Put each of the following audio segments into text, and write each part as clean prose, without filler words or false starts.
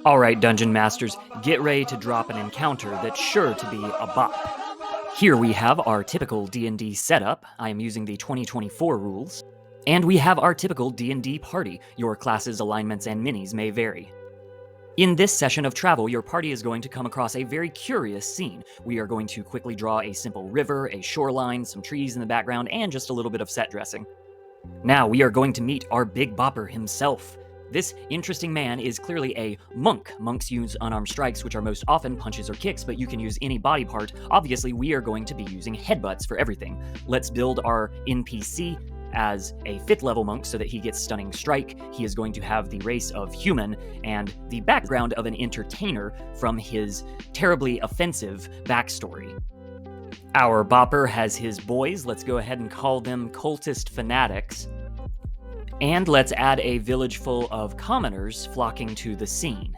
Alright, Dungeon Masters, get ready to drop an encounter that's sure to be a bop. Here we have our typical D&D setup. I am using the 2024 rules. And we have our typical D&D party. Your classes, alignments, and minis may vary. In this session of travel, your party is going to come across a very curious scene. We are going to quickly draw a simple river, a shoreline, some trees in the background, and just a little bit of set dressing. Now we are going to meet our Big Bopper himself. This interesting man is clearly a monk. Monks use unarmed strikes, which are most often punches or kicks, but you can use any body part. Obviously, we are going to be using headbutts for everything. Let's build our NPC as a 5th level monk so that he gets Stunning Strike. He is going to have the race of human and the background of an entertainer from his terribly offensive backstory. Our Bopper has his boys. Let's go ahead and call them cultist fanatics. And let's add a village full of commoners flocking to the scene.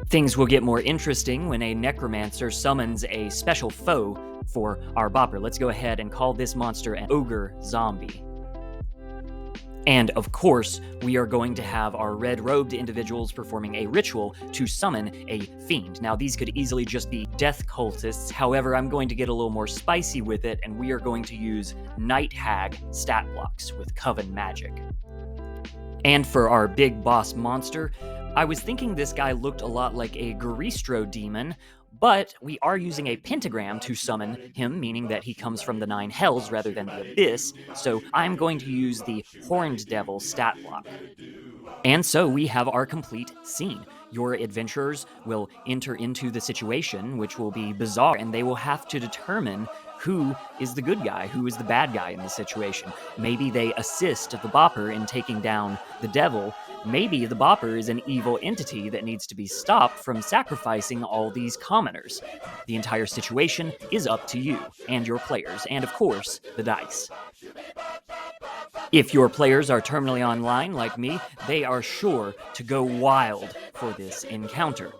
Things will get more interesting when a necromancer summons a special foe for our Bopper. Let's go ahead and call this monster an ogre zombie. And of course, we are going to have our red-robed individuals performing a ritual to summon a fiend. Now, these could easily just be death cultists. However, I'm going to get a little more spicy with it, and we are going to use Night Hag stat blocks with Coven magic. And for our big boss monster, I was thinking this guy looked a lot like a Garistro demon, but we are using a pentagram to summon him, meaning that he comes from the 9 hells rather than the abyss, so I'm going to use the Horned Devil stat block. And so we have our complete scene. Your adventurers will enter into the situation, which will be bizarre, and they will have to determine who is the good guy, who is the bad guy in the situation. Maybe they assist the Bopper in taking down the devil. Maybe the Bopper is an evil entity that needs to be stopped from sacrificing all these commoners. The entire situation is up to you and your players, and of course, the dice. If your players are terminally online like me, they are sure to go wild for this encounter.